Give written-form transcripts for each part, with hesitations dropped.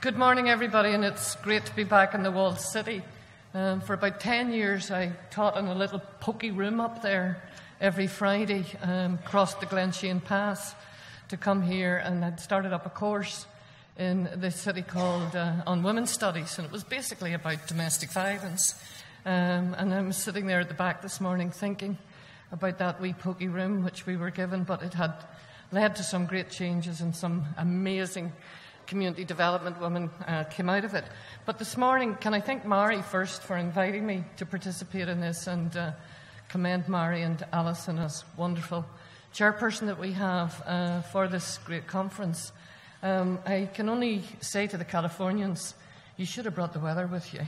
Good morning, everybody, and it's great to be back in the walled city. For about 10 years, I taught in a little pokey room up there every Friday, crossed the Glenshane Pass to come here, and I'd started up a course in the city called on women's studies, and it was basically about domestic violence. And I'm sitting there at the back this morning thinking about that wee pokey room which we were given, but it had led to some great changes and some amazing community development women came out of it. But this morning, can I thank Mary first for inviting me to participate in this, and commend Mary and Alison as wonderful chairperson that we have for this great conference. I can only say to the Californians, you should have brought the weather with you.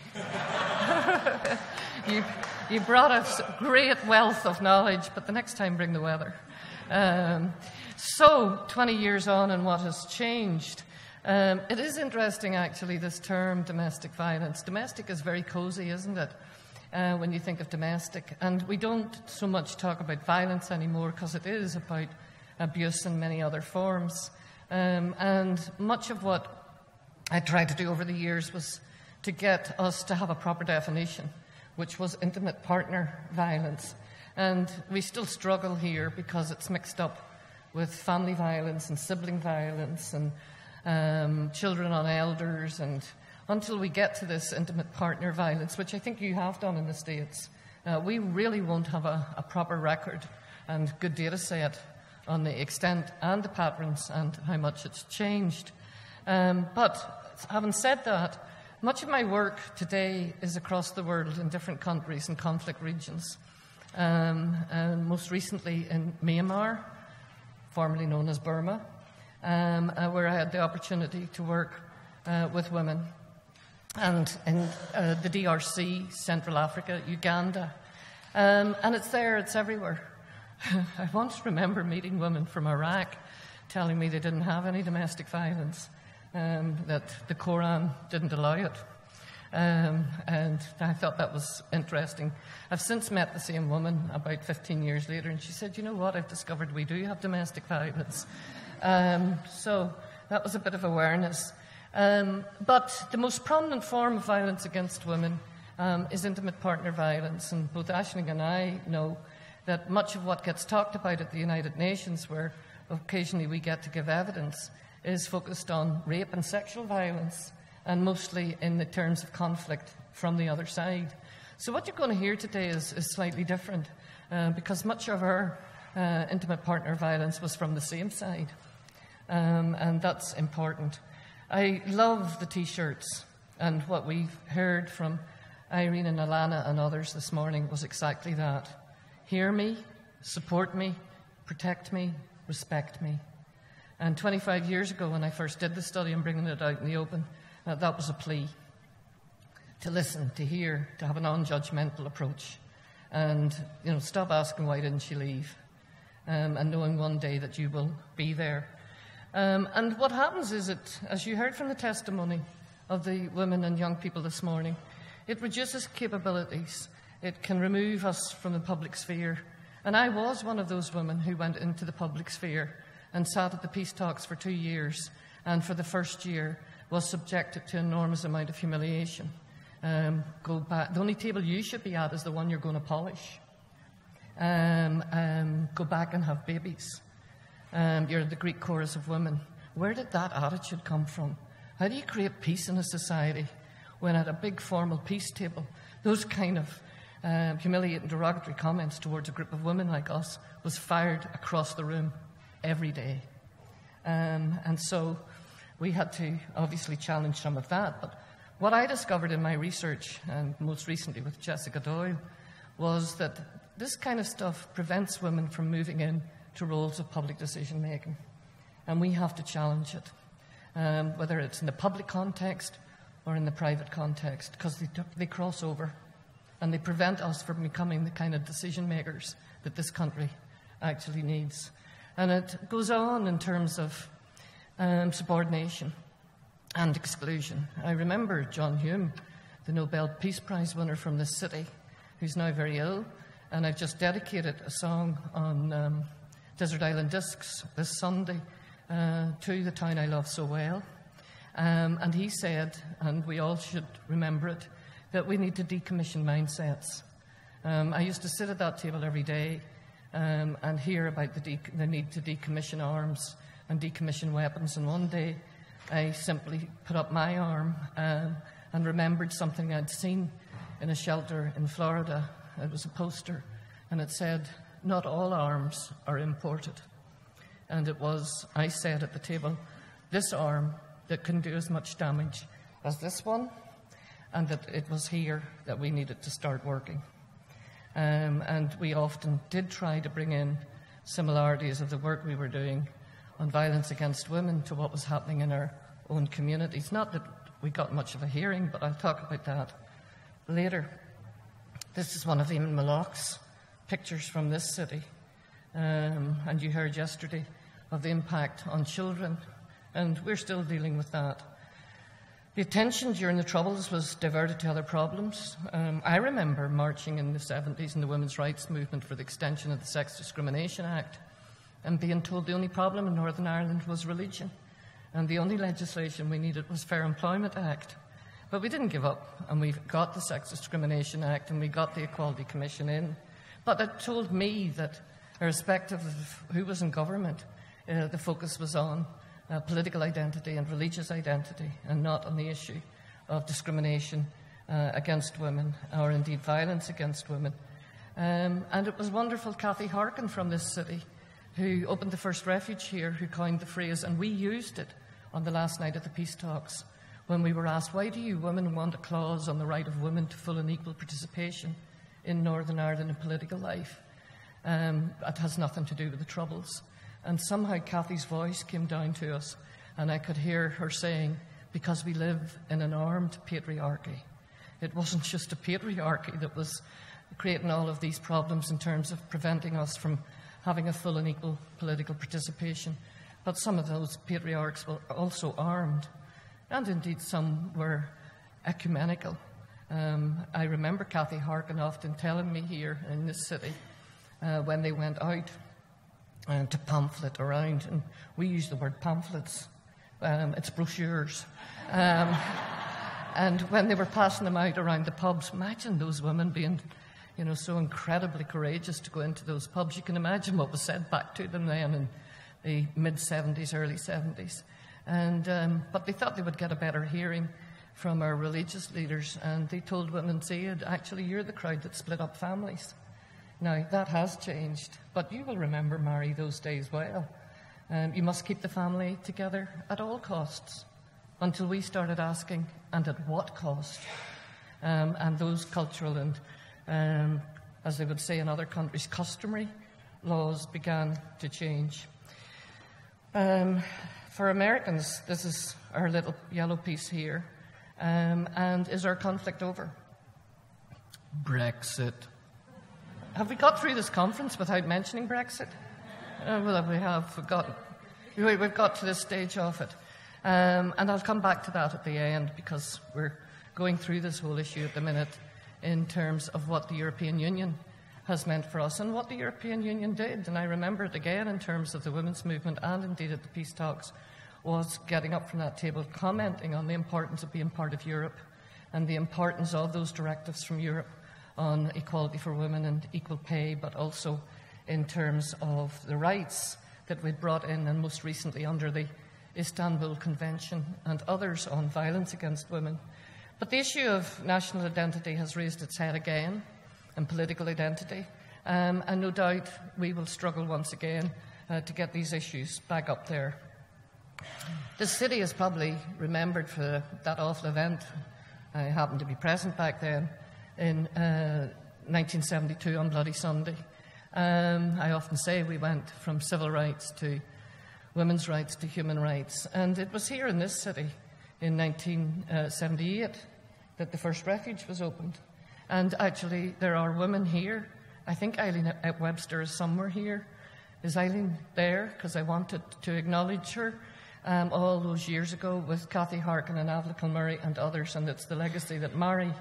You brought us great wealth of knowledge, but the next time bring the weather. So, 20 years on, and what has changed? It is interesting, actually, this term, domestic violence. Domestic is very cozy, isn't it, when you think of domestic? And we don't so much talk about violence anymore because it is about abuse in many other forms. And much of what I tried to do over the years was to get us to have a proper definition, which was intimate partner violence. And we still struggle here because it's mixed up with family violence and sibling violence and children on elders, and until we get to this intimate partner violence, which I think you have done in the States, we really won't have a proper record and good data set on the extent and the patterns and how much it's changed. But having said that, much of my work today is across the world in different countries and conflict regions, and most recently in Myanmar, formerly known as Burma, where I had the opportunity to work with women, and in the DRC, Central Africa, Uganda, and it's there, it's everywhere. I once remember meeting women from Iraq telling me they didn't have any domestic violence, that the Quran didn't allow it, and I thought that was interesting. I've since met the same woman about 15 years later, and she said, you know what, I've discovered we do have domestic violence. So that was a bit of awareness. But the most prominent form of violence against women is intimate partner violence. And both Aisling and I know that much of what gets talked about at the United Nations, where occasionally we get to give evidence, is focused on rape and sexual violence, and mostly in the terms of conflict from the other side. So what you're going to hear today is slightly different, because much of our intimate partner violence was from the same side. And that's important. I love the T-shirts, and what we've heard from Irene and Alana and others this morning was exactly that. Hear me, support me, protect me, respect me. And 25 years ago, when I first did the study and bringing it out in the open, that was a plea. To listen, to hear, to have a non-judgmental approach. And, stop asking why didn't she leave? And knowing one day that you will be there. And what happens is it, as you heard from the testimony of the women and young people this morning, it reduces capabilities. It can remove us from the public sphere. And I was one of those women who went into the public sphere and sat at the peace talks for 2 years, and for the first year was subjected to an enormous amount of humiliation. Go back. The only table you should be at is the one you're going to polish. Go back and have babies. You're the Greek chorus of women. Where did that attitude come from? How do you create peace in a society when at a big formal peace table, those kind of humiliating, derogatory comments towards a group of women like us was fired across the room every day? And so we had to obviously challenge some of that. But what I discovered in my research, and most recently with Jessica Doyle, was that this kind of stuff prevents women from moving in to roles of public decision-making. And we have to challenge it, whether it's in the public context or in the private context, because they cross over and they prevent us from becoming the kind of decision-makers that this country actually needs. And it goes on in terms of subordination and exclusion. I remember John Hume, the Nobel Peace Prize winner from this city, who's now very ill, and I've just dedicated a song on Desert Island Discs this Sunday to the town I love so well. And he said, and we all should remember it, that we need to decommission mindsets. I used to sit at that table every day and hear about the need to decommission arms and decommission weapons. And one day I simply put up my arm and remembered something I'd seen in a shelter in Florida. It was a poster, and it said, "Not all arms are imported." And it was, I said at the table, this arm that can do as much damage as this one, and that it was here that we needed to start working. And we often did try to bring in similarities of the work we were doing on violence against women to what was happening in our own communities. Not that we got much of a hearing, but I'll talk about that later. This is one of Eamon Malloch's pictures from this city. And you heard yesterday of the impact on children, and we're still dealing with that. The attention during the Troubles was diverted to other problems. I remember marching in the 70s in the women's rights movement for the extension of the Sex Discrimination Act and being told the only problem in Northern Ireland was religion, and the only legislation we needed was Fair Employment Act. But we didn't give up, and we got the Sex Discrimination Act and we got the Equality Commission in. But it told me that irrespective of who was in government, the focus was on political identity and religious identity, and not on the issue of discrimination against women, or indeed violence against women. And it was wonderful, Cathy Harkin from this city, who opened the first refuge here, who coined the phrase, and we used it on the last night of the peace talks, when we were asked, why do you women want a clause on the right of women to full and equal participation in Northern Ireland in political life? It has nothing to do with the Troubles. And somehow Cathy's voice came down to us, and I could hear her saying, because we live in an armed patriarchy. It wasn't just a patriarchy that was creating all of these problems in terms of preventing us from having a full and equal political participation, but some of those patriarchs were also armed, and indeed some were ecumenical. I remember Cathy Harkin often telling me here in this city when they went out to pamphlet around, and we use the word pamphlets, it's brochures. And when they were passing them out around the pubs, imagine those women being, so incredibly courageous to go into those pubs. You can imagine what was said back to them then in the mid-70s, early 70s. But they thought they would get a better hearing from our religious leaders, and they told women, see, actually, you're the crowd that split up families. Now, that has changed, but you will remember, Mary, those days well. You must keep the family together at all costs, until we started asking, and at what cost? And those cultural and, as they would say in other countries, customary laws began to change. For Americans, this is our little yellow piece here. And is our conflict over? Brexit. Have we got through this conference without mentioning Brexit? Well, we have. We've got to this stage of it. And I'll come back to that at the end, because we're going through this whole issue at the minute in terms of what the European Union has meant for us and what the European Union did. And I remember it again in terms of the women's movement, and indeed at the peace talks, was getting up from that table, commenting on the importance of being part of Europe and the importance of those directives from Europe on equality for women and equal pay, but also in terms of the rights that we'd brought in, and most recently under the Istanbul Convention and others on violence against women. But the issue of national identity has raised its head again, and political identity, and no doubt we will struggle once again to get these issues back up there. This city is probably remembered for that awful event. I happened to be present back then in 1972 on Bloody Sunday. I often say we went from civil rights to women's rights to human rights. And it was here in this city in 1978 that the first refuge was opened. And actually, there are women here. I think Eileen Webster is somewhere here. Is Eileen there? Because I wanted to acknowledge her all those years ago with Cathy Harkin and Avla Kilmurray and others. And it's the legacy that Mary,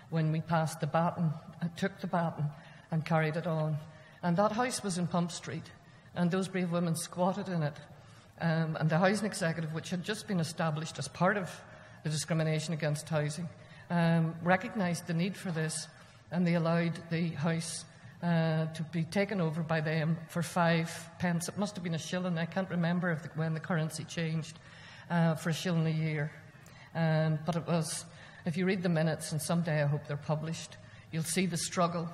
when we passed the baton, took the baton and carried it on. And that house was in Pump Street, and those brave women squatted in it and the housing executive, which had just been established as part of the discrimination against housing, recognised the need for this, and they allowed the house to be taken over by them for 5 pence. It must have been a shilling. I can't remember when the currency changed, for a shilling a year. But it was, if you read the minutes, and someday I hope they're published, you'll see the struggle.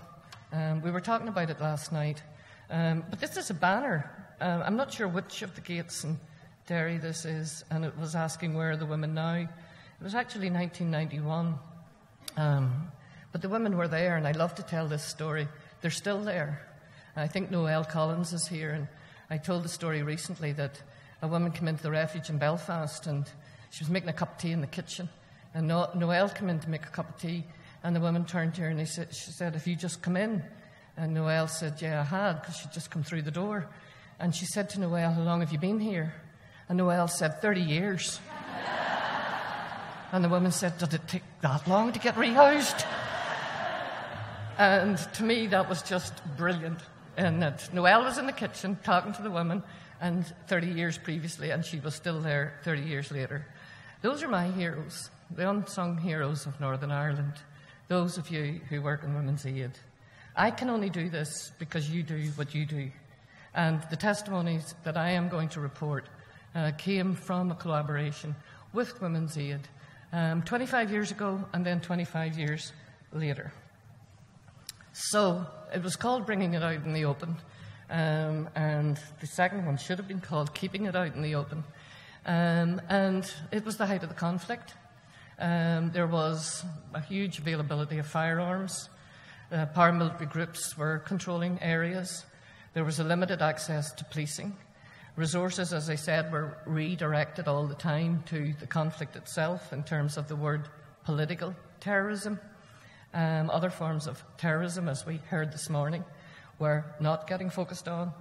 We were talking about it last night. But this is a banner. I'm not sure which of the gates in Derry this is, and it was asking where are the women now. It was actually 1991. But the women were there, and I love to tell this story. They're still there. I think Noelle Collins is here, and I told the story recently that a woman came into the refuge in Belfast, and she was making a cup of tea in the kitchen, and Noelle came in to make a cup of tea, and the woman turned to her and she said, "Have you just come in?" And Noelle said, "Yeah, I had," because she'd just come through the door. And she said to Noelle, "How long have you been here?" And Noelle said, 30 years. And the woman said, "Did it take that long to get rehoused?" And to me, that was just brilliant. And that Noelle was in the kitchen talking to the woman, and 30 years previously, and she was still there 30 years later. Those are my heroes, the unsung heroes of Northern Ireland, those of you who work in Women's Aid. I can only do this because you do what you do. And the testimonies that I am going to report came from a collaboration with Women's Aid 25 years ago and then 25 years later. So it was called Bringing It Out in the Open, and the second one should have been called Keeping It Out in the Open. And it was the height of the conflict. There was a huge availability of firearms. Paramilitary groups were controlling areas. There was a limited access to policing. Resources, as I said, were redirected all the time to the conflict itself in terms of the word political terrorism. Other forms of terrorism, as we heard this morning, were not getting focused on.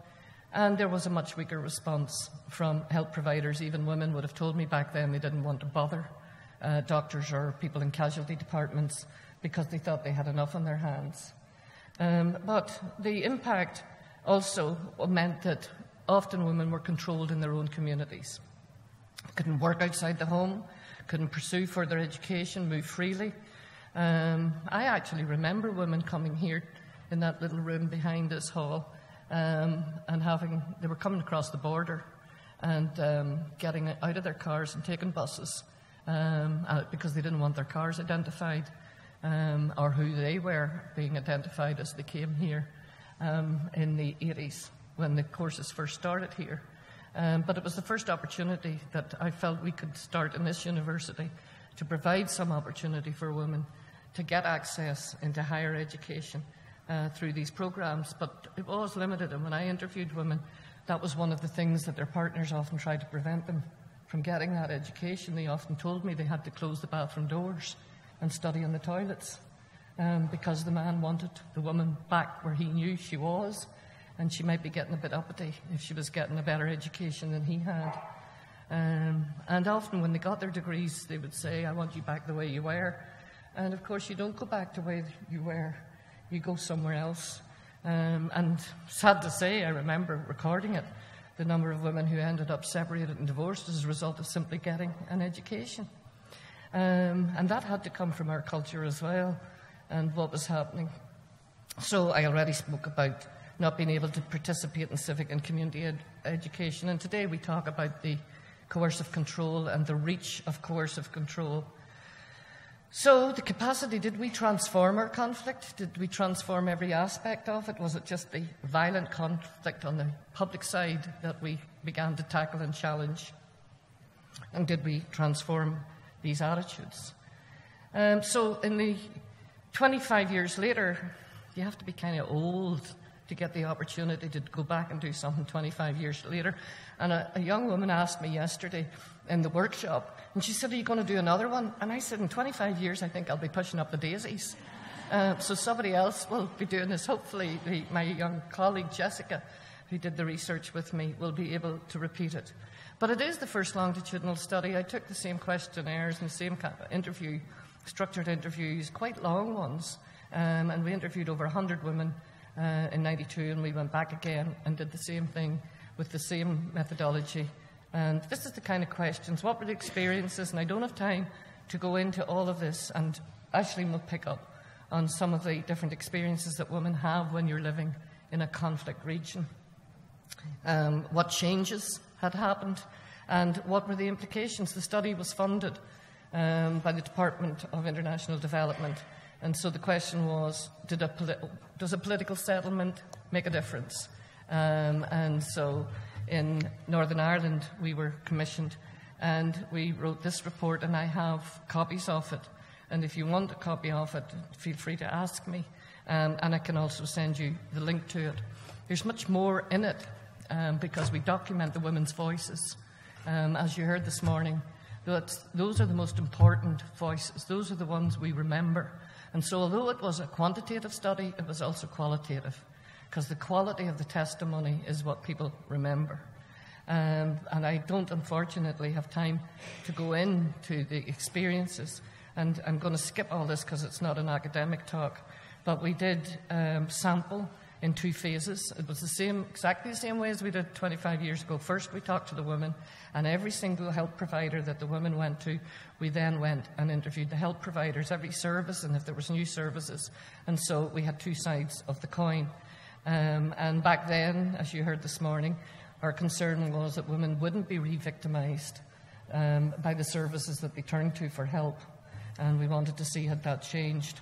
And there was a much weaker response from health providers. Even women would have told me back then they didn't want to bother doctors or people in casualty departments because they thought they had enough on their hands. But the impact also meant that often women were controlled in their own communities. Couldn't work outside the home, couldn't pursue further education, move freely. I actually remember women coming here in that little room behind this hall and they were coming across the border and getting out of their cars and taking buses because they didn't want their cars identified or who they were being identified as they came here in the 80s when the courses first started here. But it was the first opportunity that I felt we could start in this university to provide some opportunity for women to get access into higher education through these programs. But it was limited, and when I interviewed women, that was one of the things that their partners often tried to prevent them from getting that education. They often told me they had to close the bathroom doors and study in the toilets because the man wanted the woman back where he knew she was, and she might be getting a bit uppity if she was getting a better education than he had. And often when they got their degrees, they would say, "I want you back the way you were." And of course, you don't go back to where you were. You go somewhere else. And sad to say, I remember recording it, the number of women who ended up separated and divorced as a result of simply getting an education. And that had to come from our culture as well and what was happening. So I already spoke about not being able to participate in civic and community education. And today we talk about the coercive control and the reach of coercive control. So the capacity, did we transform our conflict? Did we transform every aspect of it? Was it just the violent conflict on the public side that we began to tackle and challenge? And did we transform these attitudes? So in the 25 years later, you have to be kind of old to get the opportunity to go back and do something 25 years later. And a young woman asked me yesterday in the workshop, and she said, "Are you going to do another one?" And I said, "In 25 years, I think I'll be pushing up the daisies." So somebody else will be doing this. Hopefully, my young colleague, Jessica, who did the research with me, will be able to repeat it. But it is the first longitudinal study. I took the same questionnaires and the same kind of structured interviews, quite long ones, and we interviewed over 100 women in '92, and we went back again and did the same thing with the same methodology And this is the kind of questions. What were the experiences? And I don't have time to go into all of this. And Aisling will pick up on some of the different experiences that women have when you're living in a conflict region. What changes had happened and what were the implications. The study was funded by the Department of International Development. And so the question was, does a political settlement make a difference? And so in Northern Ireland, we were commissioned and we wrote this report, and I have copies of it. And if you want a copy of it, feel free to ask me. And I can also send you the link to it. There's much more in it because we document the women's voices. As you heard this morning, those are the most important voices. Those are the ones we remember. And so although it was a quantitative study, it was also qualitative, because the quality of the testimony is what people remember. And I don't, unfortunately, have time to go into the experiences. And I'm going to skip all this because it's not an academic talk. But we did sample in 2 phases. It was exactly the same way as we did 25 years ago. First, we talked to the women, and every single health provider that the women went to, we then went and interviewed the health providers, every service, and if there was new services. And so we had 2 sides of the coin. And back then, as you heard this morning, our concern was that women wouldn't be re-victimised by the services that they turned to for help. And we wanted to see had that changed.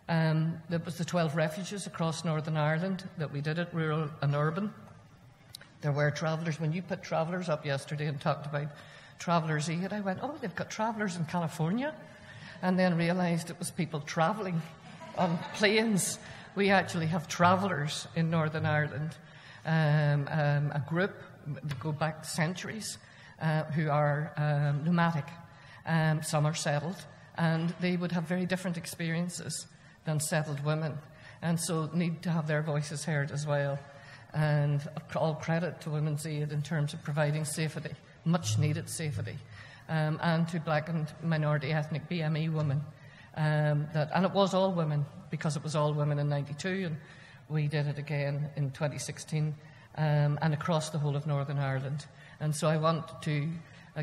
There was the 12 refuges across Northern Ireland that we did it, rural and urban. There were travellers. When you put travellers up yesterday and talked about Travellers' Aid, I went, oh, they've got travellers in California. And then realised it was people travelling on planes. We actually have travellers in Northern Ireland, a group that go back centuries who are nomadic. Some are settled, and they would have very different experiences than settled women, and so need to have their voices heard as well. And all credit to Women's Aid in terms of providing safety, much needed safety, and to black and minority ethnic BME women. And it was all women, because it was all women in 92, and we did it again in 2016, and across the whole of Northern Ireland. And so I want to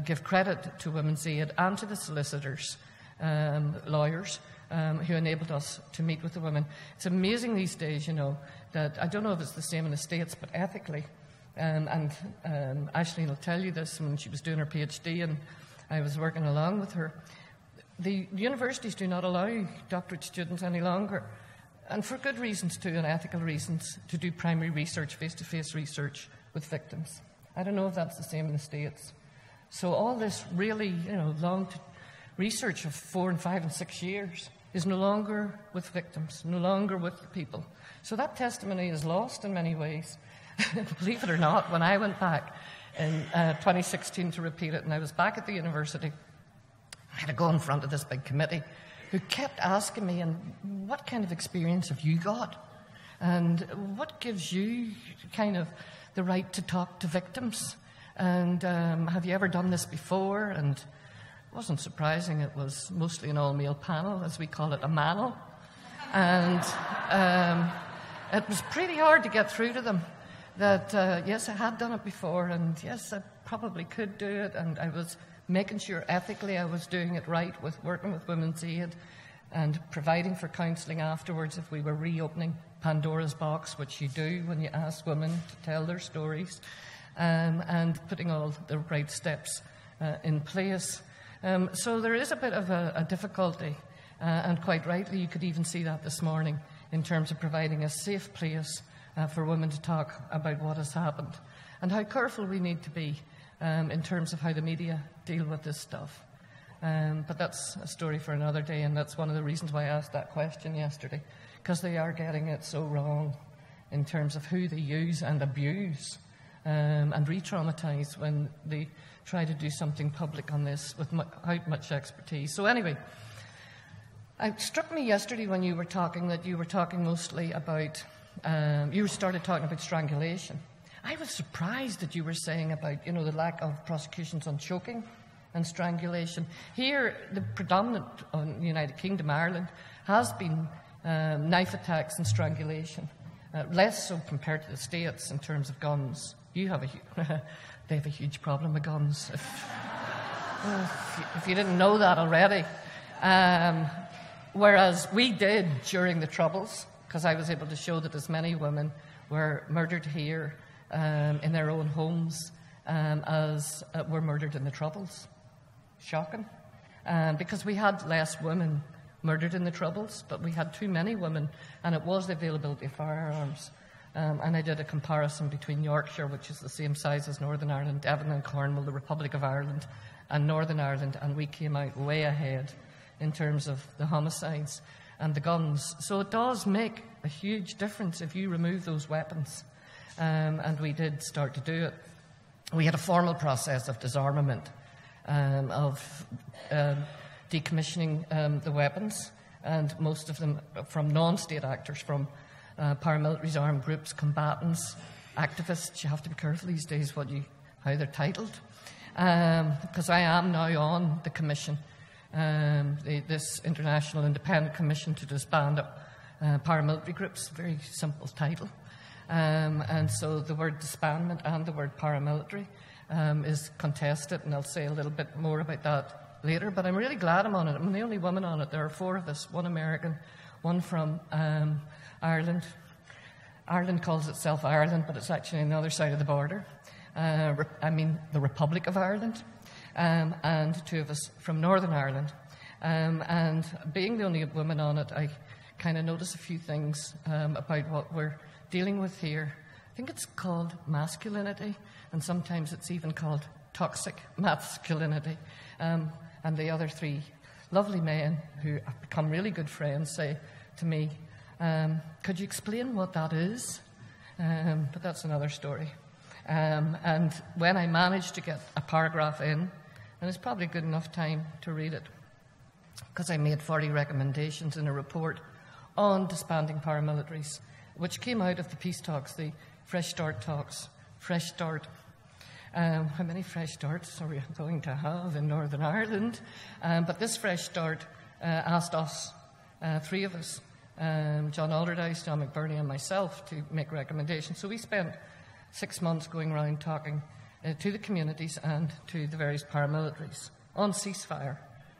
give credit to Women's Aid and to the solicitors, lawyers, who enabled us to meet with the women. It's amazing these days, that I don't know if it's the same in the States, but ethically, and Aisling will tell you this, when she was doing her PhD and I was working along with her, the universities do not allow doctorate students any longer, and for good reasons too, and ethical reasons, to do primary research, face-to-face research with victims. I don't know if that's the same in the States. So all this really, long research of 4 and 5 and 6 years is no longer with victims, no longer with the people. So that testimony is lost in many ways. Believe it or not, when I went back in 2016 to repeat it, and I was back at the university, I had to go in front of this big committee who kept asking me, and what kind of experience have you got? And what gives you kind of the right to talk to victims? And have you ever done this before? And it wasn't surprising. It was mostly an all-male panel, as we call it, a manel. And it was pretty hard to get through to them that, yes, I had done it before, and yes, I probably could do it, and I was making sure ethically I was doing it right with working with Women's Aid and providing for counselling afterwards if we were reopening Pandora's box, which you do when you ask women to tell their stories, and putting all the right steps in place. So there is a bit of a difficulty, and quite rightly you could even see that this morning in terms of providing a safe place for women to talk about what has happened and how careful we need to be in terms of how the media deal with this stuff. But that's a story for another day, and that's one of the reasons why I asked that question yesterday, because they are getting it so wrong in terms of who they use and abuse and re-traumatise when they try to do something public on this without much expertise. So anyway, it struck me yesterday when you were talking that you were talking mostly about, you started talking about strangulation. I was surprised that you were saying about, the lack of prosecutions on choking and strangulation. Here, the predominant in the United Kingdom, Ireland, has been knife attacks and strangulation. Less so compared to the States in terms of guns, they have a huge problem with guns. If you didn't know that already. Whereas we did during the Troubles, because I was able to show that as many women were murdered here in their own homes as were murdered in the Troubles. Shocking. Because we had less women murdered in the Troubles, but we had too many women, and it was the availability of firearms. And I did a comparison between Yorkshire, which is the same size as Northern Ireland, Devon and Cornwall, the Republic of Ireland, and Northern Ireland, and we came out way ahead in terms of the homicides and the guns. So it does make a huge difference if you remove those weapons. And we did start to do it. We had a formal process of disarmament, of decommissioning the weapons, and most of them from non-state actors, from paramilitaries, armed groups, combatants, activists. You have to be careful these days how they're titled. Because I am now on the commission, this International Independent Commission to disband paramilitary groups. Very simple title. And so the word disbandment and the word paramilitary is contested, and I'll say a little bit more about that later. But I'm really glad I'm on it. I'm the only woman on it. There are 4 of us, one American, one from Ireland. Ireland calls itself Ireland, but it's actually on the other side of the border. The Republic of Ireland, and 2 of us from Northern Ireland. And being the only woman on it, I kind of notice a few things about what we're dealing with here. I think it's called masculinity, and sometimes it's even called toxic masculinity. And the other 3 lovely men who have become really good friends say to me, could you explain what that is? But that's another story. And when I managed to get a paragraph in, and it's probably good enough time to read it, because I made 40 recommendations in a report on disbanding paramilitaries, which came out of the peace talks, the Fresh Start talks. Fresh Start. How many fresh starts are we going to have in Northern Ireland? But this Fresh Start asked us, 3 of us, John Alderdice, John McBurney and myself, to make recommendations. So we spent 6 months going around talking to the communities and to the various paramilitaries on ceasefire.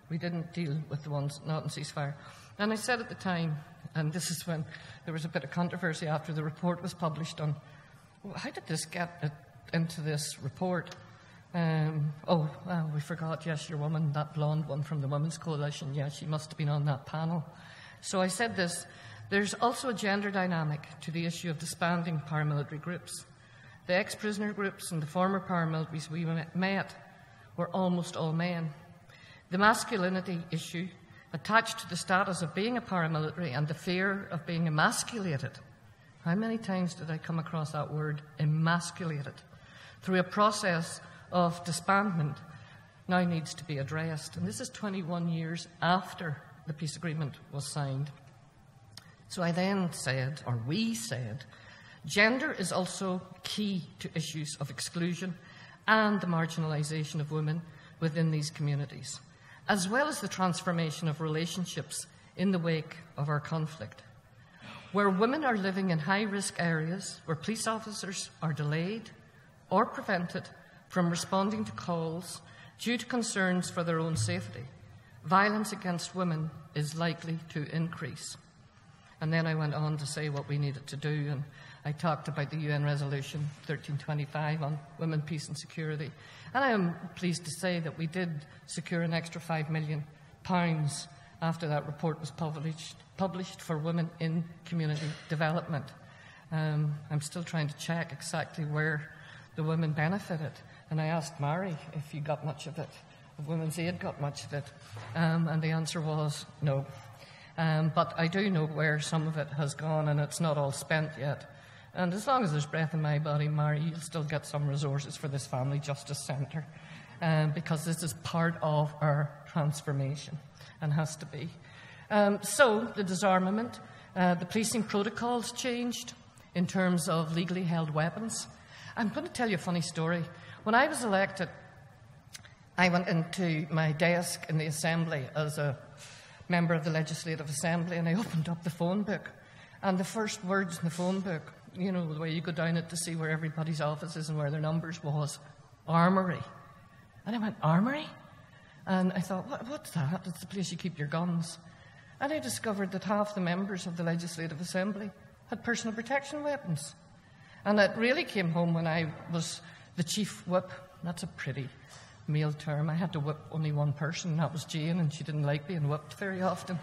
We didn't deal with the ones not on ceasefire. And I said at the time, and this is when there was a bit of controversy after the report was published on, how did this get into this report? We forgot, yes, your woman, that blonde one from the Women's Coalition, yes, she must have been on that panel. So I said this, there's also a gender dynamic to the issue of disbanding paramilitary groups. The ex-prisoner groups and the former paramilitaries we met were almost all men. The masculinity issue attached to the status of being a paramilitary and the fear of being emasculated. How many times did I come across that word, emasculated, through a process of disbandment now needs to be addressed. And this is 21 years after the peace agreement was signed. So I then said, or we said, gender is also key to issues of exclusion and the marginalisation of women within these communities, as well as the transformation of relationships in the wake of our conflict. Where women are living in high-risk areas, where police officers are delayed or prevented from responding to calls due to concerns for their own safety, violence against women is likely to increase. And then I went on to say what we needed to do, and I talked about the UN Resolution 1325 on women, peace and security. And I am pleased to say that we did secure an extra £5 million after that report was published for women in community development. I'm still trying to check exactly where the women benefited. And I asked Mary if you got much of it, if Women's Aid got much of it. And the answer was no. But I do know where some of it has gone, and it's not all spent yet. And as long as there's breath in my body, Mary, you'll still get some resources for this Family Justice Centre, because this is part of our transformation and has to be. So the disarmament, the policing protocols changed in terms of legally held weapons. I'm going to tell you a funny story. When I was elected, I went into my desk in the Assembly as a member of the Legislative Assembly, and I opened up the phone book. And the first words in the phone book, you know, the way you go down it to see where everybody's office is and where their numbers was, armoury. And I went, armoury? And I thought, what's that? It's the place you keep your guns. And I discovered that half the members of the Legislative Assembly had personal protection weapons. And it really came home when I was the chief whip. That's a pretty male term. I had to whip only one person, and that was Jane, and she didn't like being whipped very often.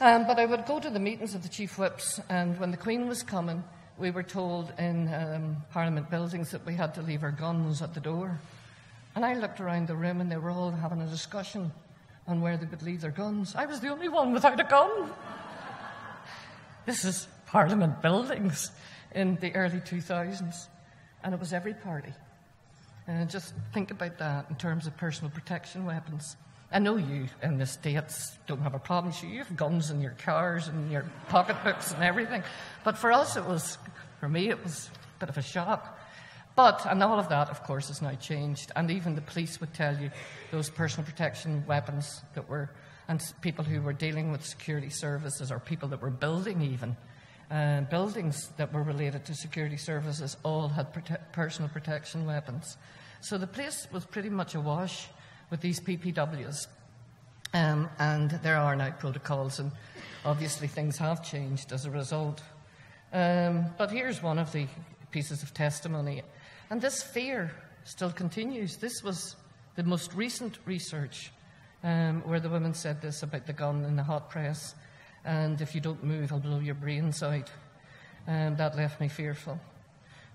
But I would go to the meetings of the chief whips, and when the Queen was coming, we were told in Parliament buildings that we had to leave our guns at the door. And I looked around the room, and they were all having a discussion on where they would leave their guns. I was the only one without a gun. This is Parliament buildings in the early 2000s, and it was every party. Just think about that in terms of personal protection weapons. I know you in the States don't have a problem. You have guns in your cars and your pocketbooks and everything. But for us, for me, it was a bit of a shock. And all of that, of course, has now changed. And even the police would tell you those personal protection weapons and people who were dealing with security services or people that were building even, buildings that were related to security services all had personal protection weapons. So the place was pretty much awash with these PPWs. And there are now protocols, and obviously things have changed as a result. But here's one of the pieces of testimony. And this fear still continues. This was the most recent research where the women said this about the gun in the hot press. And if you don't move, I'll blow your brains out. That left me fearful.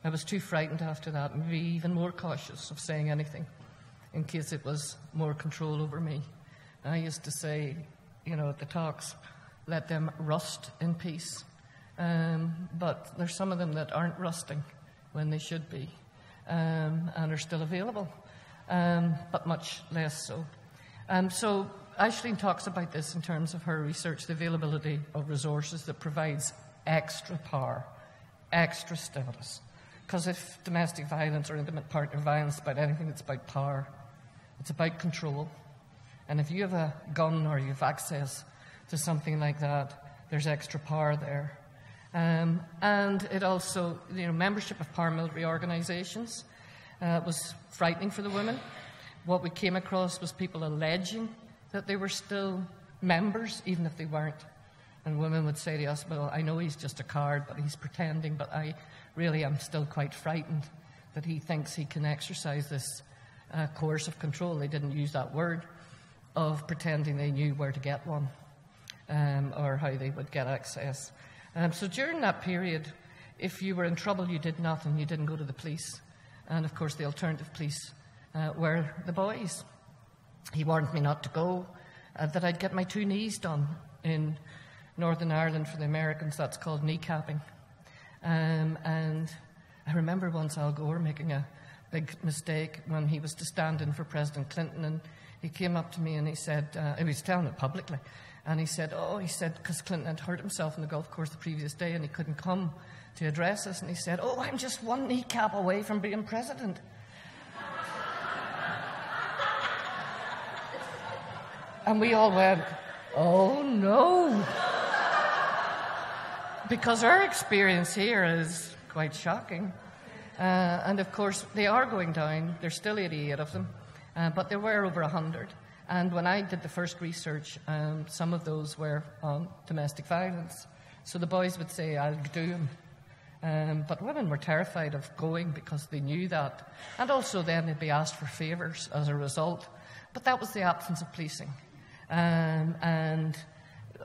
I was too frightened after that, and maybe even more cautious of saying anything in case it was more control over me. I used to say, you know, at the talks, let them rust in peace. But there's some of them that aren't rusting when they should be, and are still available, but much less so. So Aisling talks about this in terms of her research, the availability of resources that provides extra power, extra stimulus. Because if domestic violence or intimate partner violence is about anything, it's about power. It's about control. And if you have a gun or you have access to something like that, there's extra power there. And it also, you know, membership of paramilitary organisations was frightening for the women. What we came across was people alleging that they were still members, even if they weren't. And women would say to us, well, I know he's just a card, but he's pretending, but I really am still quite frightened that he thinks he can exercise this coercive control. They didn't use that word, of pretending they knew where to get one or how they would get access. So during that period, if you were in trouble, you did nothing. You didn't go to the police. And, of course, the alternative police were the boys. He warned me not to go, that I'd get my 2 knees done. In Northern Ireland, for the Americans, that's called kneecapping. And I remember once Al Gore making a big mistake when he was to stand in for President Clinton, and he came up to me and he said, he was telling it publicly, and he said, because Clinton had hurt himself on the golf course the previous day and he couldn't come to address us, and he said, I'm just 1 kneecap away from being president. And we all went, oh no. Because our experience here is quite shocking. And of course, they are going down. There's still 88 of them, but there were over 100. And when I did the first research, some of those were on domestic violence. So the boys would say, I'll do them. But women were terrified of going because they knew that. And also then they'd be asked for favours as a result. But that was the absence of policing. And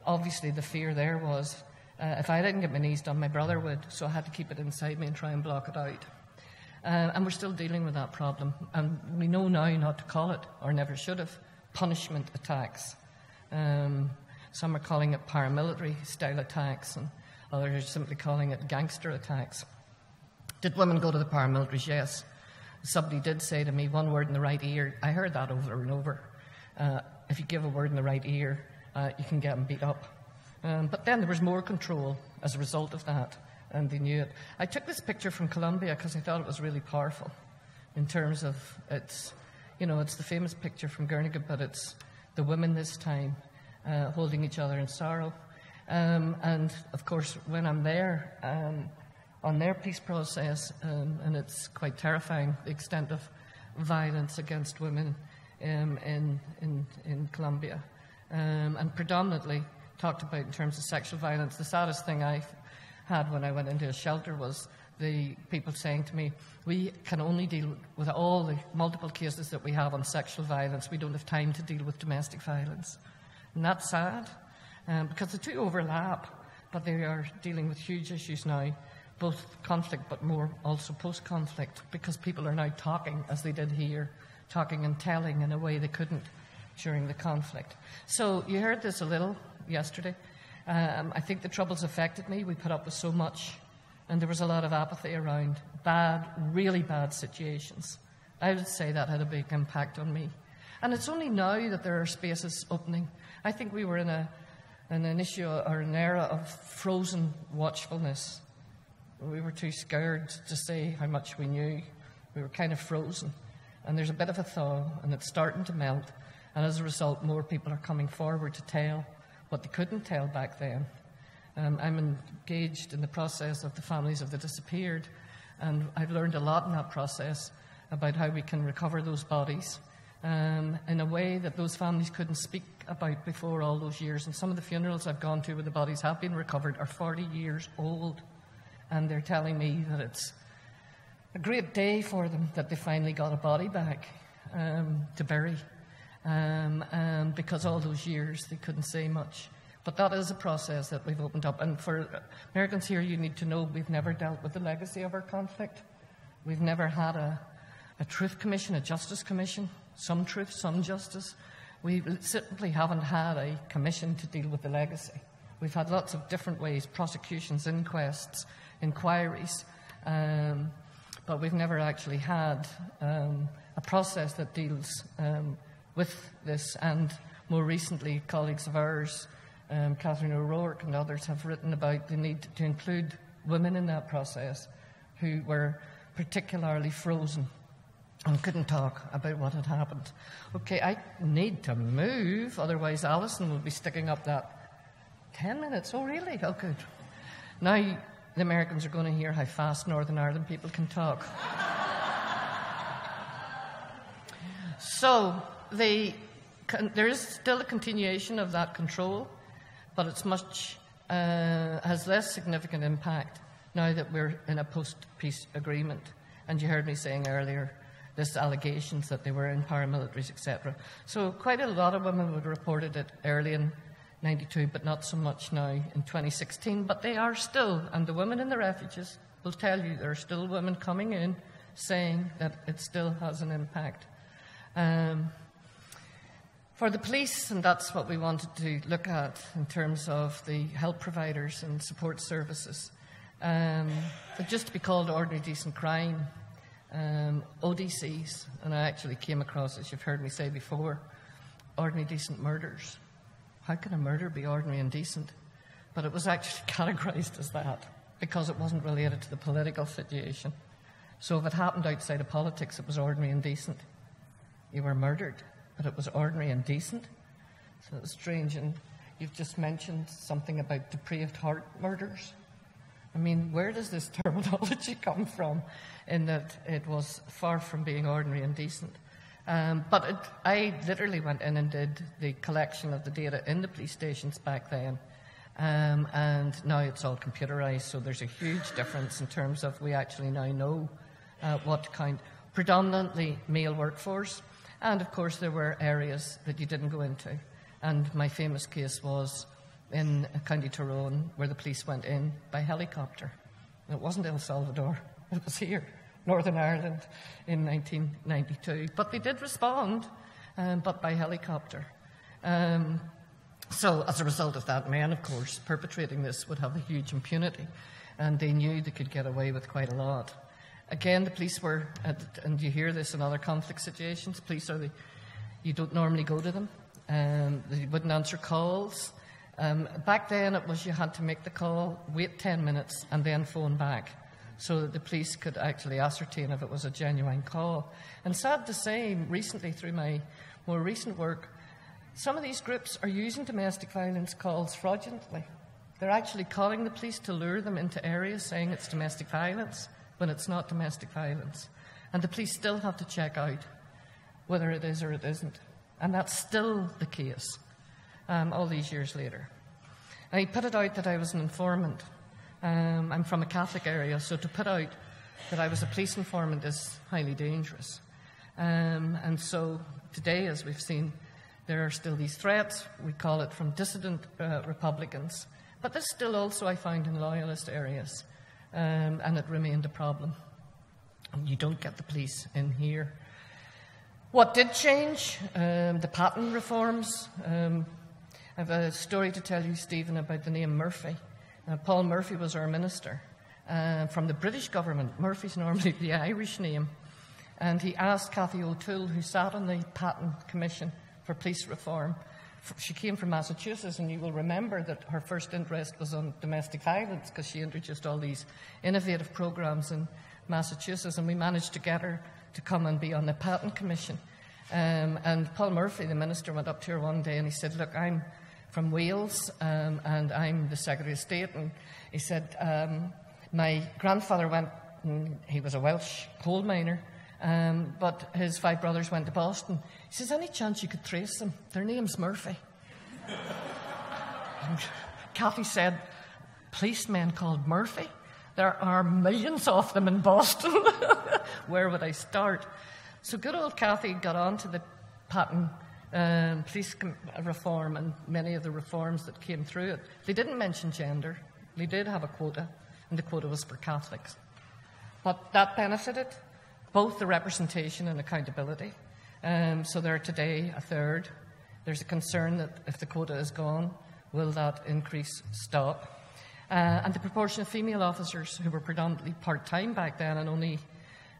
obviously the fear there was, if I didn't get my knees done, my brother would. So I had to keep it inside me and try and block it out. And we're still dealing with that problem. And we know now not to call it, or never should have, punishment attacks. Some are calling it paramilitary-style attacks, and others are simply calling it gangster attacks. Did women go to the paramilitaries? Yes. Somebody did say to me, 1 word in the right ear. I heard that over and over. If you give a word in the right ear, you can get them beat up. But then there was more control as a result of that, and they knew it. I took this picture from Colombia because I thought it was really powerful in terms of it's the famous picture from Guernica, but it's the women this time holding each other in sorrow. And, of course, when I'm there, on their peace process, and it's quite terrifying, the extent of violence against women in Colombia, and predominantly talked about in terms of sexual violence. The saddest thing I had when I went into a shelter was the people saying to me, we can only deal with all the multiple cases that we have on sexual violence. We don't have time to deal with domestic violence. And that's sad, because the two overlap, but they are dealing with huge issues now, both conflict but more also post-conflict, because people are now talking, as they did here, talking and telling in a way they couldn't during the conflict. So you heard this a little yesterday. I think the Troubles affected me. We put up with so much, and there was a lot of apathy around bad, really bad situations. I would say that had a big impact on me. And it's only now that there are spaces opening. I think we were in an issue or an era of frozen watchfulness. We were too scared to say how much we knew. We were kind of frozen. And there's a bit of a thaw, and it's starting to melt. And as a result, more people are coming forward to tell what they couldn't tell back then. I'm engaged in the process of the families of the disappeared, and I've learned a lot in that process about how we can recover those bodies in a way that those families couldn't speak about before all those years. And some of the funerals I've gone to where the bodies have been recovered are 40 years old, and they're telling me that it's a great day for them that they finally got a body back to bury, because all those years they couldn't say much. But that is a process that we've opened up. And for Americans here, you need to know we've never dealt with the legacy of our conflict. We've never had a truth commission, a justice commission, some truth, some justice. We simply haven't had a commission to deal with the legacy. We've had lots of different ways, prosecutions, inquests, inquiries, but we've never actually had a process that deals with this. And more recently, colleagues of ours, Catherine O'Rourke and others, have written about the need to include women in that process who were particularly frozen and couldn't talk about what had happened. Okay, I need to move, otherwise Alison will be sticking up that 10 minutes. Oh, really? Oh, good. Now the Americans are going to hear how fast Northern Ireland people can talk. So there is still a continuation of that control, but it's has less significant impact now that we're in a post-peace agreement. And you heard me saying earlier, this allegations that they were in paramilitaries, etc. So quite a lot of women would have reported it early in 92, but not so much now in 2016. But they are still, and the women in the refuges will tell you, there are still women coming in saying that it still has an impact. For the police, and that's what we wanted to look at in terms of the help providers and support services, it used to be called ordinary decent crime, ODCs, and I actually came across, as you've heard me say before, ordinary decent murders. How can a murder be ordinary and decent? But it was actually categorised as that because it wasn't related to the political situation. So if it happened outside of politics, it was ordinary and decent. You were murdered, but it was ordinary and decent. So it was strange. And you've just mentioned something about depraved heart murders. I mean, where does this terminology come from in that it was far from being ordinary and decent? I literally went in and did the collection of the data in the police stations back then. And now it's all computerised, so there's a huge difference in terms of we actually now know what kind, predominantly male workforce. And, of course, there were areas that you didn't go into. And my famous case was in County Tyrone, where the police went in by helicopter. It wasn't El Salvador, it was here, Northern Ireland, in 1992. But they did respond, but by helicopter. So as a result of that, men, of course, perpetrating this would have a huge impunity, and they knew they could get away with quite a lot. Again, the police were, and you hear this in other conflict situations, police are you don't normally go to them. They wouldn't answer calls. Back then it was you had to make the call, wait 10 minutes and then phone back so that the police could actually ascertain if it was a genuine call. And sad to say, recently through my more recent work, some of these groups are using domestic violence calls fraudulently. They're actually calling the police to lure them into areas saying it's domestic violence when it's not domestic violence. And the police still have to check out whether it is or it isn't. And that's still the case all these years later. And he put it out that I was an informant. I'm from a Catholic area, so to put out that I was a police informant is highly dangerous. And so today, as we've seen, there are still these threats. We call it from dissident Republicans. But this still also I found in loyalist areas, and it remained a problem. You don't get the police in here. What did change? The patent reforms. I have a story to tell you, Stephen, about the name Murphy. Paul Murphy was our minister from the British government. Murphy's normally the Irish name. And he asked Cathy O'Toole, who sat on the Patent Commission for Police Reform. She came from Massachusetts, and you will remember that her first interest was on domestic violence because she introduced all these innovative programs in Massachusetts, and we managed to get her to come and be on the Patent Commission. And Paul Murphy, the minister, went up to her one day and he said, look, I'm from Wales and I'm the Secretary of State. And he said, my grandfather went, he was a Welsh coal miner, but his 5 brothers went to Boston. He says, any chance you could trace them? Their name's Murphy. And Cathy said, policemen called Murphy? There are millions of them in Boston. Where would I start? So good old Cathy got on to the patent police reform and many of the reforms that came through it. They didn't mention gender. They did have a quota, and the quota was for Catholics. But that benefited both the representation and accountability. So there are today a third. There's a concern that if the quota is gone, will that increase stop? And the proportion of female officers who were predominantly part-time back then, and only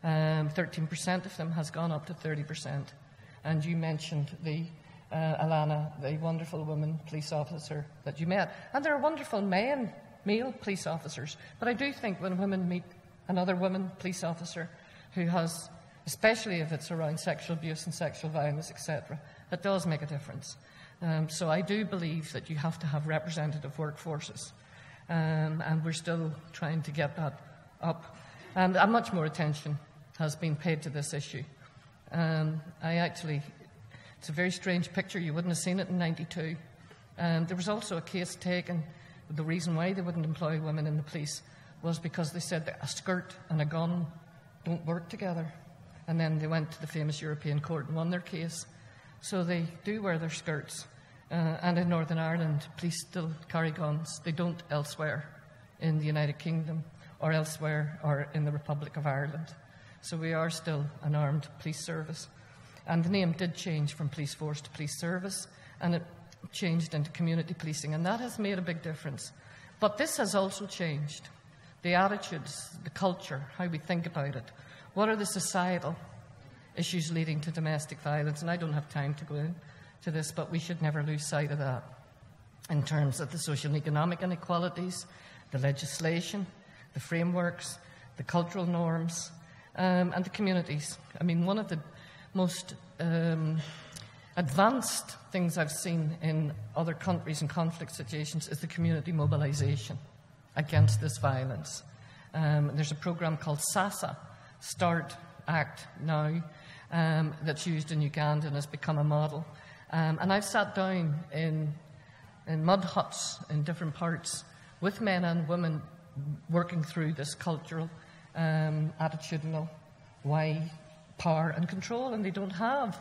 13% of them, has gone up to 30%. And you mentioned the Alana, the wonderful woman police officer that you met. And there are wonderful male police officers. But I do think when women meet another woman police officer who has, especially if it's around sexual abuse and sexual violence, etc., it does make a difference. So I do believe that you have to have representative workforces. And we're still trying to get that up. And much more attention has been paid to this issue. It's a very strange picture. You wouldn't have seen it in '92. There was also a case taken. The reason why they wouldn't employ women in the police was because they said that a skirt and a gun don't work together. And then they went to the famous European Court and won their case. So they do wear their skirts. And in Northern Ireland, police still carry guns. They don't elsewhere in the United Kingdom or elsewhere or in the Republic of Ireland. So we are still an armed police service. And the name did change from police force to police service, and it changed into community policing, and that has made a big difference. But this has also changed. The attitudes, the culture, how we think about it. What are the societal issues leading to domestic violence? And I don't have time to go into this, but we should never lose sight of that in terms of the social and economic inequalities, the legislation, the frameworks, the cultural norms, and the communities. I mean, one of the most advanced things I've seen in other countries in conflict situations is the community mobilization against this violence. There's a program called SASA, Start, Act, Now, that's used in Uganda and has become a model. And I've sat down in mud huts in different parts with men and women working through this cultural, attitudinal, why power and control, and they don't have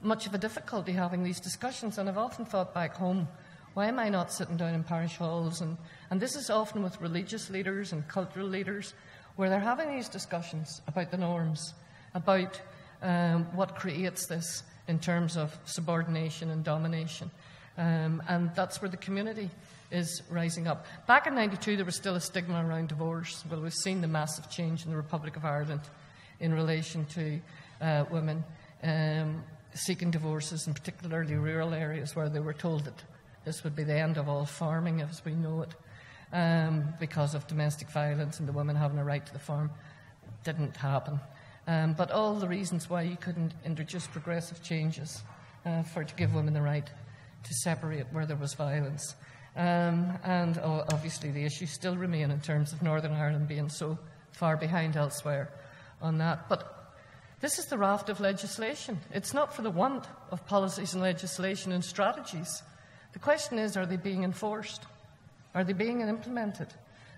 much of a difficulty having these discussions. And I've often thought back home, why am I not sitting down in parish halls? And this is often with religious leaders and cultural leaders, where they're having these discussions about the norms, about what creates this in terms of subordination and domination. And that's where the community is rising up. Back in '92, there was still a stigma around divorce. Well, we've seen the massive change in the Republic of Ireland in relation to women seeking divorces, in particularly rural areas where they were told that this would be the end of all farming as we know it, because of domestic violence and the women having a right to the farm. Didn't happen. But all the reasons why you couldn't introduce progressive changes to give women the right to separate where there was violence. And obviously the issues still remain in terms of Northern Ireland being so far behind elsewhere on that. But this is the raft of legislation. It's not for the want of policies and legislation and strategies. The question is, are they being enforced? Are they being implemented?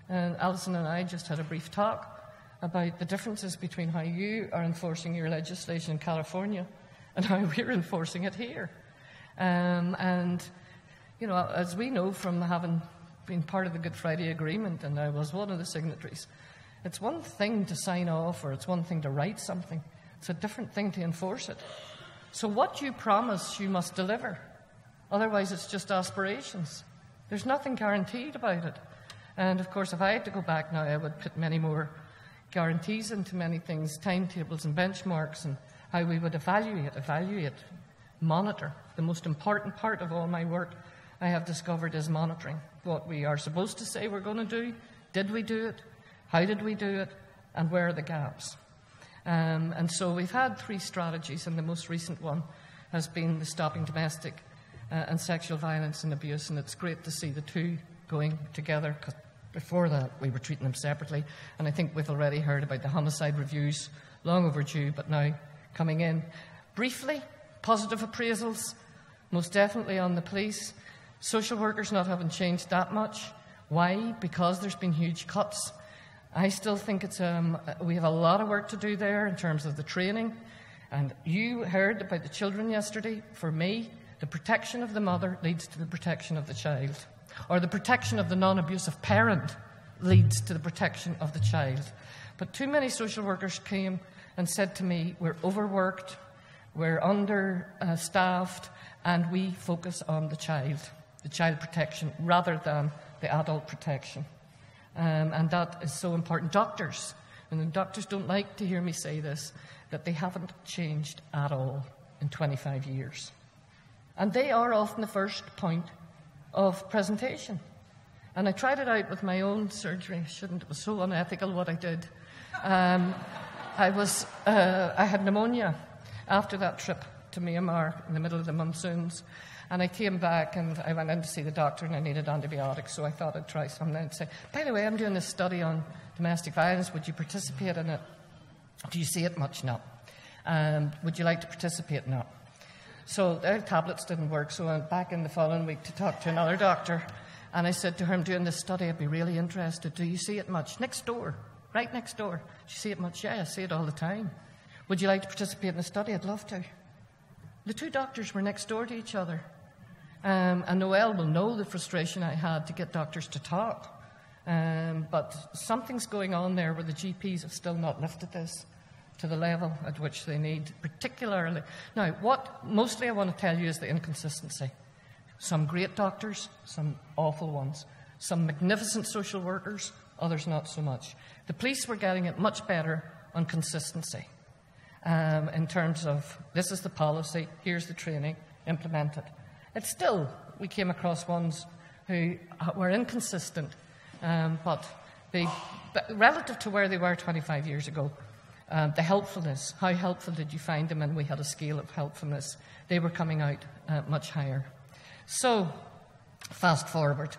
And Alison and I just had a brief talk about the differences between how you are enforcing your legislation in California and how we're enforcing it here. And, you know, as we know from having been part of the Good Friday Agreement, and I was one of the signatories, it's one thing to sign off or it's one thing to write something. It's a different thing to enforce it. So what you promise, you must deliver. Otherwise, it's just aspirations. There's nothing guaranteed about it. And, of course, if I had to go back now, I would put many more guarantees into many things, timetables and benchmarks, and how we would evaluate, monitor. The most important part of all my work, I have discovered, is monitoring. What we are supposed to say we're going to do, did we do it, how did we do it, and where are the gaps? And so we've had 3 strategies, and the most recent one has been the Stopping Domestic and Sexual Violence and Abuse, and it's great to see the 2 going together, because before that we were treating them separately. And I think we've already heard about the homicide reviews, long overdue, but now coming in. Briefly, positive appraisals, most definitely on the police. Social workers not having changed that much. Why? Because there's been huge cuts. I still think we have a lot of work to do there in terms of the training. And you heard about the children yesterday. For me, the protection of the mother leads to the protection of the child. Or the protection of the non-abusive parent leads to the protection of the child. But too many social workers came and said to me, we're overworked, we're understaffed, and we focus on the child protection, rather than the adult protection. And that is so important. Doctors, and the doctors don't like to hear me say this, that they haven't changed at all in 25 years. And they are often the first point of presentation. And I tried it out with my own surgery. I shouldn't. It was so unethical what I did. I had pneumonia after that trip to Myanmar in the middle of the monsoons. And I came back and I went in to see the doctor and I needed antibiotics, so I thought I'd try something and say, by the way, I'm doing this study on domestic violence. Would you participate in it? Do you see it much? No. Would you like to participate? No. So their tablets didn't work, so I went back in the following week to talk to another doctor. And I said to her, I'm doing this study, I'd be really interested. Do you see it much? Next door, right next door. Do you see it much? Yeah, I see it all the time. Would you like to participate in the study? I'd love to. The 2 doctors were next door to each other. And Noelle will know the frustration I had to get doctors to talk. But something's going on there where the GPs have still not lifted this to the level at which they need, particularly. Now, what mostly I want to tell you is the inconsistency. Some great doctors, some awful ones. Some magnificent social workers, others not so much. The police were getting it much better on consistency. In terms of, this is the policy, here's the training, implement it. It's still, we came across ones who were inconsistent, but relative to where they were 25 years ago, the helpfulness, how helpful did you find them? And we had a scale of helpfulness. They were coming out much higher. So, fast forward,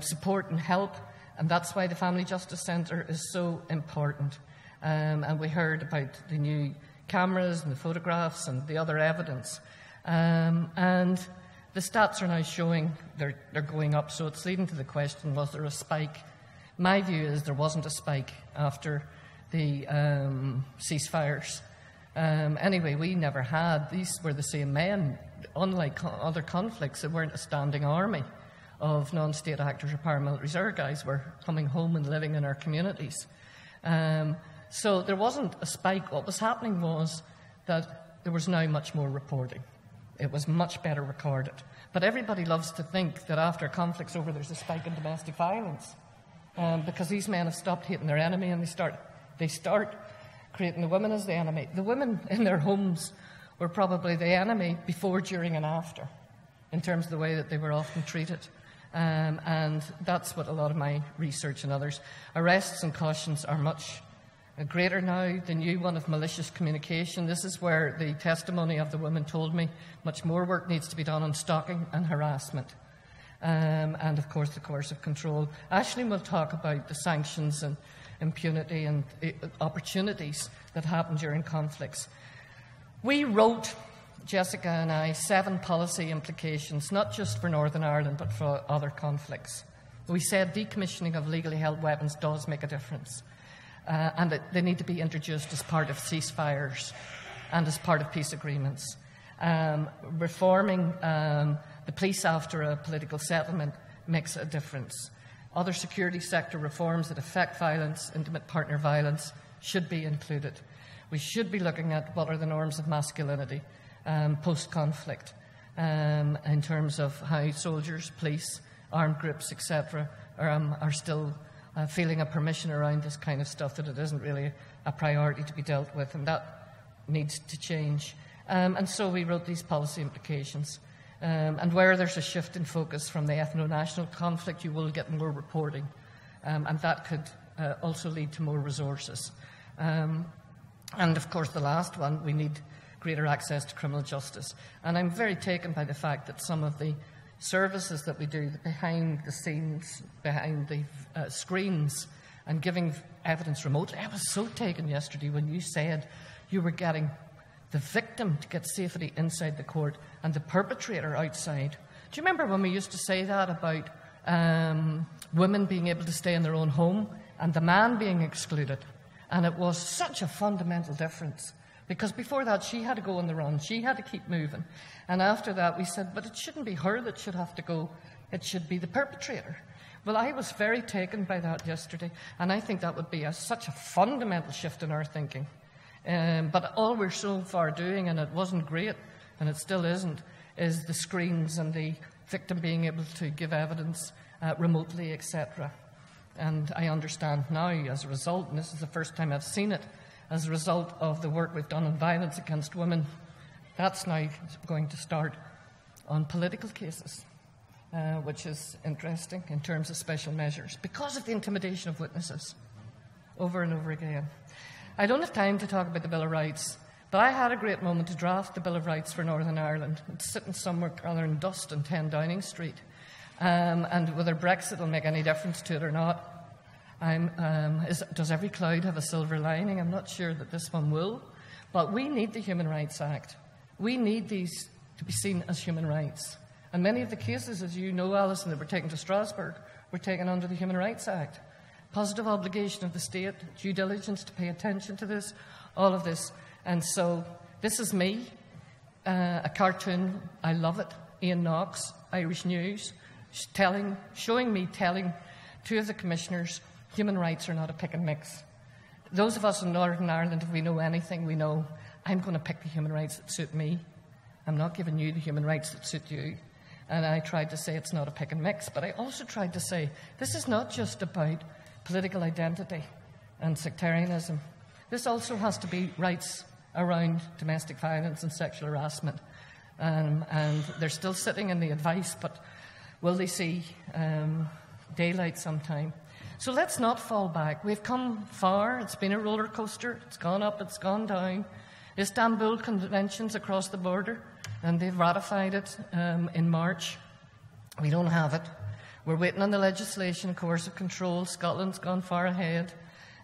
support and help, and that's why the Family Justice Centre is so important. And we heard about the new cameras and the photographs and the other evidence. And the stats are now showing they're going up, so it's leading to the question, was there a spike? My view is there wasn't a spike after the ceasefires. Anyway, we never had. These were the same men. Unlike other conflicts, they weren't a standing army of non-state actors or paramilitaries. Our guys were coming home and living in our communities. So there wasn't a spike. What was happening was that there was now much more reporting. It was much better recorded. But everybody loves to think that after conflict's over, there's a spike in domestic violence. Because these men have stopped hating their enemy and they start creating the women as the enemy. The women in their homes were probably the enemy before, during and after, in terms of the way that they were often treated. And that's what a lot of my research and others. Arrests and cautions are much greater now. The new one of malicious communication. This is where the testimony of the woman told me much more work needs to be done on stalking and harassment. and of course the coercive control. Aisling will talk about the sanctions and impunity and opportunities that happen during conflicts. We wrote, Jessica and I, 7 policy implications, not just for Northern Ireland but for other conflicts. We said decommissioning of legally held weapons does make a difference, and that they need to be introduced as part of ceasefires and as part of peace agreements. Reforming the police after a political settlement makes a difference. Other security sector reforms that affect violence, intimate partner violence, should be included. We should be looking at what are the norms of masculinity post-conflict in terms of how soldiers, police, armed groups, etc. are still feeling a permission around this kind of stuff, that it isn't really a priority to be dealt with, and that needs to change. And so we wrote these policy implications. And where there's a shift in focus from the ethno-national conflict, you will get more reporting. And that could also lead to more resources. And of course, the last one, we need greater access to criminal justice. And I'm very taken by the fact that some of the services that we do, the behind the scenes, behind the screens, and giving evidence remotely. I was so taken yesterday when you said you were getting the victim to get safety inside the court and the perpetrator outside. Do you remember when we used to say that about women being able to stay in their own home and the man being excluded? And it was such a fundamental difference, because before that she had to go on the run, she had to keep moving. And after that we said, but it shouldn't be her that should have to go, it should be the perpetrator. Well, I was very taken by that yesterday, and I think that would be such a fundamental shift in our thinking. But all we're so far doing, and it wasn't great, and it still isn't, is the screens and the victim being able to give evidence remotely, etc. And I understand now, as a result, and this is the first time I've seen it, as a result of the work we've done on violence against women, that's now going to start on political cases, which is interesting in terms of special measures, because of the intimidation of witnesses over and over again. I don't have time to talk about the Bill of Rights, but I had a great moment to draft the Bill of Rights for Northern Ireland. It's sitting somewhere rather in dust on 10 Downing Street. And whether Brexit will make any difference to it or not, does every cloud have a silver lining? I'm not sure that this one will. But we need the Human Rights Act. We need these to be seen as human rights. And many of the cases, as you know, Alison, that were taken to Strasbourg were taken under the Human Rights Act. Positive obligation of the state, due diligence to pay attention to this, all of this. And so this is me, a cartoon, I love it, Ian Knox, Irish News, showing me telling 2 of the commissioners human rights are not a pick and mix. Those of us in Northern Ireland, if we know anything, we know I'm going to pick the human rights that suit me. I'm not giving you the human rights that suit you. And I tried to say it's not a pick and mix, but I also tried to say this is not just about political identity and sectarianism. This also has to be rights around domestic violence and sexual harassment. And they're still sitting in the advice, but will they see daylight sometime? So let's not fall back. We've come far. It's been a roller coaster. It's gone up, it's gone down. Istanbul Convention's across the border, and they've ratified it in March. We don't have it. We're waiting on the legislation, coercive control. Scotland's gone far ahead.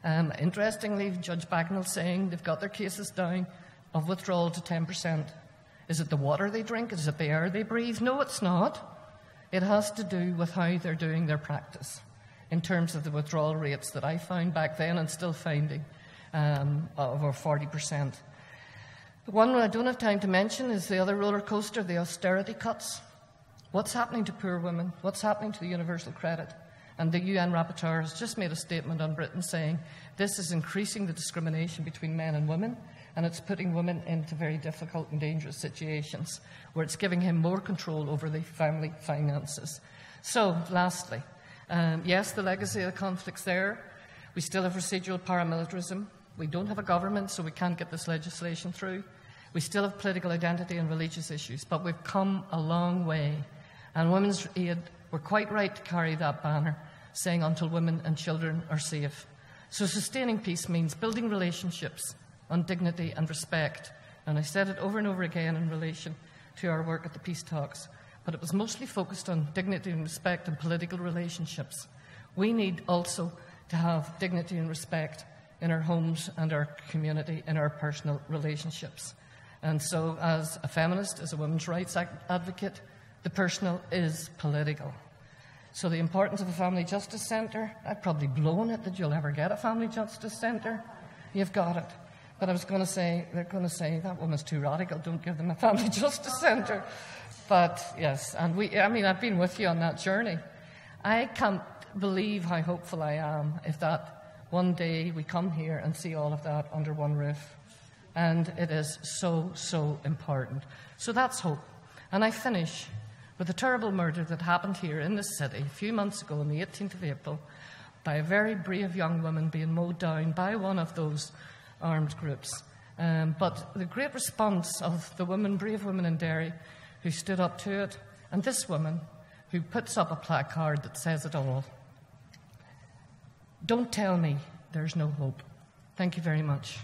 Interestingly, Judge Bagnall's saying they've got their cases down of withdrawal to 10%. Is it the water they drink? Is it the air they breathe? No, it's not. It has to do with how they're doing their practice in terms of the withdrawal rates that I found back then and still finding over 40%. The one I don't have time to mention is the other roller coaster, the austerity cuts. What's happening to poor women? What's happening to the universal credit? And the UN rapporteur has just made a statement on Britain saying this is increasing the discrimination between men and women, and it's putting women into very difficult and dangerous situations where it's giving him more control over the family finances. So, lastly, yes, the legacy of the conflict's there. We still have residual paramilitarism. We don't have a government, so we can't get this legislation through. We still have political identity and religious issues, but we've come a long way. And Women's Aid were quite right to carry that banner, saying until women and children are safe. So sustaining peace means building relationships on dignity and respect. And I said it over and over again in relation to our work at the peace talks. but it was mostly focused on dignity and respect and political relationships. We need also to have dignity and respect in our homes and our community, in our personal relationships. And so, as a feminist, as a women's rights advocate, the personal is political. So the importance of a family justice centre, I've probably blown it that you'll ever get a family justice centre. You've got it. But I was going to say, they're going to say, that woman's too radical, don't give them a family justice centre. But yes, and I've been with you on that journey. I can't believe how hopeful I am if that one day we come here and see all of that under one roof. And it is so, so important. So that's hope. And I finish with a terrible murder that happened here in this city a few months ago on the 18th of April by a very brave young woman being mowed down by one of those armed groups. But the great response of the brave women in Derry who stood up to it, and this woman who puts up a placard that says it all. Don't tell me there's no hope. Thank you very much.